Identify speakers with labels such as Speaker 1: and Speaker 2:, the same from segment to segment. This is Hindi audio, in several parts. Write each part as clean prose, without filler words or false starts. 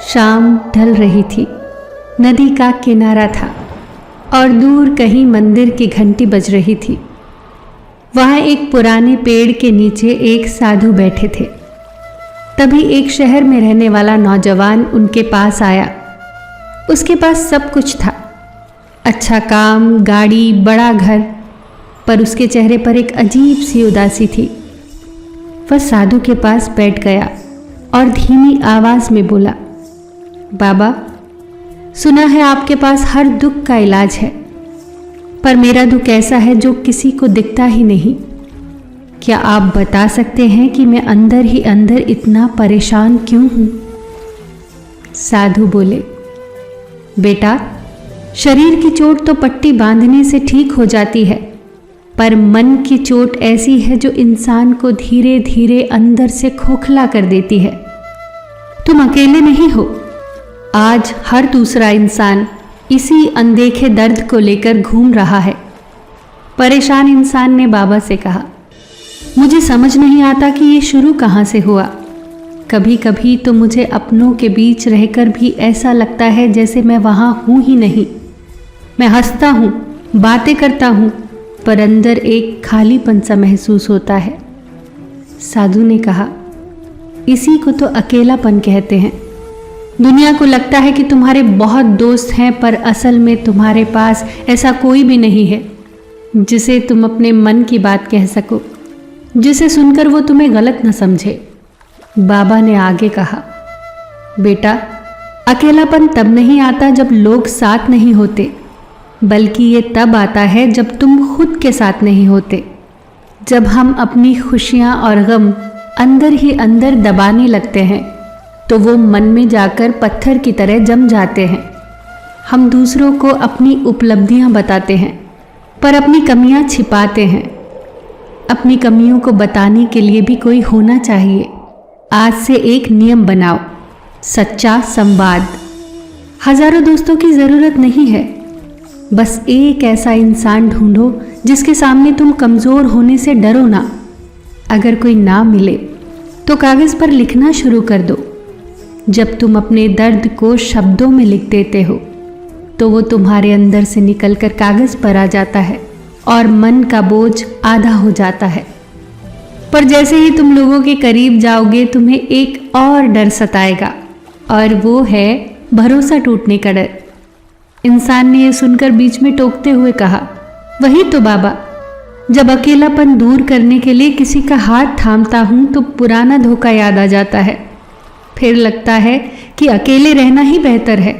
Speaker 1: शाम ढल रही थी। नदी का किनारा था और दूर कहीं मंदिर की घंटी बज रही थी। वहाँ एक पुराने पेड़ के नीचे एक साधु बैठे थे। तभी एक शहर में रहने वाला नौजवान उनके पास आया। उसके पास सब कुछ था, अच्छा काम, गाड़ी, बड़ा घर, पर उसके चेहरे पर एक अजीब सी उदासी थी। वह साधु के पास बैठ गया और धीमी आवाज में बोला, बाबा, सुना है आपके पास हर दुख का इलाज है, पर मेरा दुख ऐसा है जो किसी को दिखता ही नहीं। क्या आप बता सकते हैं कि मैं अंदर ही अंदर इतना परेशान क्यों हूं? साधु बोले, बेटा, शरीर की चोट तो पट्टी बांधने से ठीक हो जाती है, पर मन की चोट ऐसी है जो इंसान को धीरे धीरे अंदर से खोखला कर देती है। तुम अकेले नहीं हो। आज हर दूसरा इंसान इसी अनदेखे दर्द को लेकर घूम रहा है। परेशान इंसान ने बाबा से कहा, मुझे समझ नहीं आता कि ये शुरू कहाँ से हुआ। कभी कभी तो मुझे अपनों के बीच रहकर भी ऐसा लगता है जैसे मैं वहाँ हूँ ही नहीं। मैं हंसता हूँ, बातें करता हूँ, पर अंदर एक खालीपन सा महसूस होता है। साधु ने कहा, इसी को तो अकेलापन कहते हैं। दुनिया को लगता है कि तुम्हारे बहुत दोस्त हैं, पर असल में तुम्हारे पास ऐसा कोई भी नहीं है जिसे तुम अपने मन की बात कह सको, जिसे सुनकर वो तुम्हें गलत न समझे। बाबा ने आगे कहा, बेटा, अकेलापन तब नहीं आता जब लोग साथ नहीं होते, बल्कि ये तब आता है जब तुम खुद के साथ नहीं होते। जब हम अपनी खुशियाँ और गम अंदर ही अंदर दबाने लगते हैं तो वो मन में जाकर पत्थर की तरह जम जाते हैं। हम दूसरों को अपनी उपलब्धियां बताते हैं, पर अपनी कमियां छिपाते हैं। अपनी कमियों को बताने के लिए भी कोई होना चाहिए। आज से एक नियम बनाओ, सच्चा संवाद। हजारों दोस्तों की ज़रूरत नहीं है, बस एक ऐसा इंसान ढूंढो जिसके सामने तुम कमज़ोर होने से डरो ना। अगर कोई ना मिले तो कागज़ पर लिखना शुरू कर दो। जब तुम अपने दर्द को शब्दों में लिख देते हो तो वो तुम्हारे अंदर से निकलकर कागज़ पर आ जाता है और मन का बोझ आधा हो जाता है। पर जैसे ही तुम लोगों के करीब जाओगे तुम्हें एक और डर सताएगा, और वो है भरोसा टूटने का डर। इंसान ने यह सुनकर बीच में टोकते हुए कहा, वही तो बाबा, जब अकेलापन दूर करने के लिए किसी का हाथ थामता हूं तो पुराना धोखा याद आ जाता है। फिर लगता है कि अकेले रहना ही बेहतर है।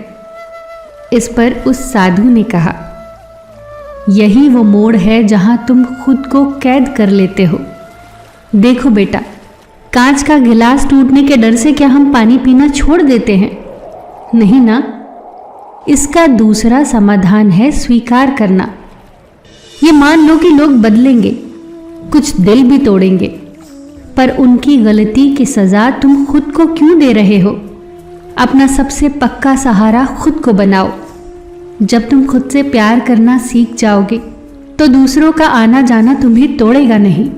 Speaker 1: इस पर उस साधु ने कहा, यही वो मोड़ है जहां तुम खुद को कैद कर लेते हो। देखो बेटा, कांच का गिलास टूटने के डर से क्या हम पानी पीना छोड़ देते हैं? नहीं ना। इसका दूसरा समाधान है स्वीकार करना। ये मान लो कि लोग बदलेंगे, कुछ दिल भी तोड़ेंगे, पर उनकी गलती की सज़ा तुम खुद को क्यों दे रहे हो? अपना सबसे पक्का सहारा खुद को बनाओ। जब तुम खुद से प्यार करना सीख जाओगे तो दूसरों का आना जाना तुम्हें तोड़ेगा नहीं।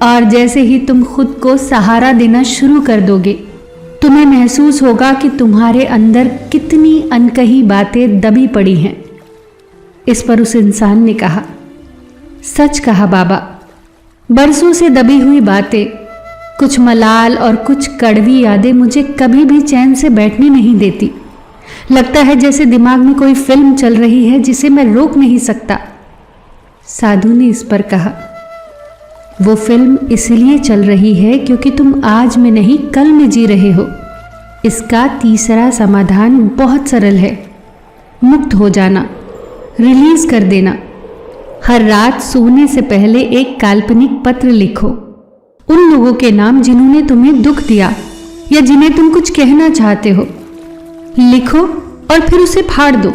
Speaker 1: और जैसे ही तुम खुद को सहारा देना शुरू कर दोगे, तुम्हें महसूस होगा कि तुम्हारे अंदर कितनी अनकही बातें दबी पड़ी हैं। इस पर उस इंसान ने कहा, सच कहा बाबा, बरसों से दबी हुई बातें, कुछ मलाल और कुछ कड़वी यादें मुझे कभी भी चैन से बैठने नहीं देती। लगता है जैसे दिमाग में कोई फिल्म चल रही है जिसे मैं रोक नहीं सकता। साधु ने इस पर कहा, वो फिल्म इसलिए चल रही है क्योंकि तुम आज में नहीं कल में जी रहे हो। इसका तीसरा समाधान बहुत सरल है, मुक्त हो जाना, रिलीज कर देना। हर रात सोने से पहले एक काल्पनिक पत्र लिखो, उन लोगों के नाम जिन्होंने तुम्हें दुख दिया या जिन्हें तुम कुछ कहना चाहते हो। लिखो और फिर उसे फाड़ दो।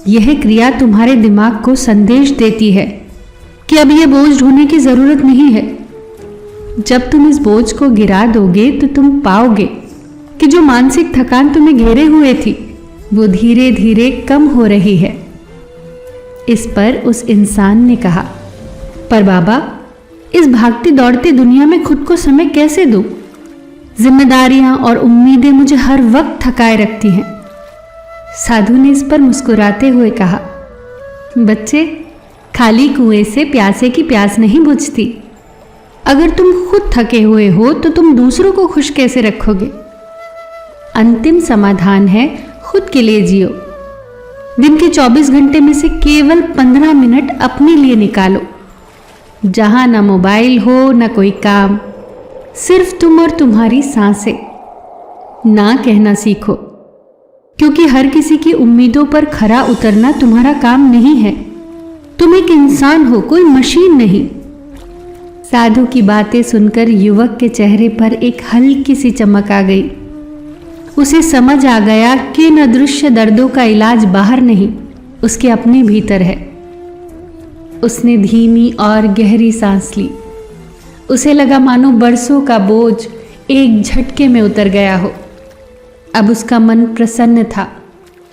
Speaker 1: यह क्रिया तुम्हारे दिमाग को संदेश देती है कि अब यह बोझ ढोने की जरूरत नहीं है। जब तुम इस बोझ को गिरा दोगे तो तुम पाओगे कि जो मानसिक थकान तुम्हें घेरे हुए थी वो धीरे धीरे कम हो रही है। इस पर उस इंसान ने कहा, पर बाबा, इस भागती दौड़ती दुनिया में खुद को समय कैसे दूं? जिम्मेदारियां और उम्मीदें मुझे हर वक्त थकाए रखती हैं। साधु ने इस पर मुस्कुराते हुए कहा, बच्चे, खाली कुएं से प्यासे की प्यास नहीं बुझती। अगर तुम खुद थके हुए हो तो तुम दूसरों को खुश कैसे रखोगे? अंतिम समाधान है, खुद के लिए जियो। दिन के 24 घंटे में से केवल 15 मिनट अपने लिए निकालो, जहां ना मोबाइल हो ना कोई काम, सिर्फ तुम और तुम्हारी सांसें। ना कहना सीखो, क्योंकि हर किसी की उम्मीदों पर खरा उतरना तुम्हारा काम नहीं है। तुम एक इंसान हो, कोई मशीन नहीं। साधु की बातें सुनकर युवक के चेहरे पर एक हल्की सी चमक आ गई। उसे समझ आ गया कि इन अदृश्य दर्दों का इलाज बाहर नहीं, उसके अपने भीतर है। उसने धीमी और गहरी सांस ली। उसे लगा मानो बरसों का बोझ एक झटके में उतर गया हो। अब उसका मन प्रसन्न था।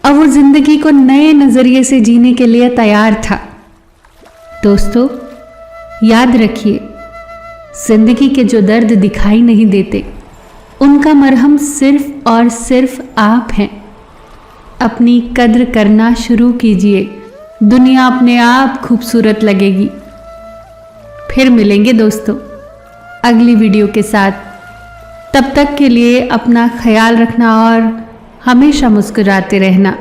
Speaker 1: अब वो जिंदगी को नए नजरिए से जीने के लिए तैयार था। दोस्तों, याद रखिए, जिंदगी के जो दर्द दिखाई नहीं देते, उनका मरहम सिर्फ और सिर्फ आप हैं। अपनी कद्र करना शुरू कीजिए, दुनिया अपने आप खूबसूरत लगेगी। फिर मिलेंगे दोस्तों अगली वीडियो के साथ। तब तक के लिए अपना ख्याल रखना और हमेशा मुस्कुराते रहना।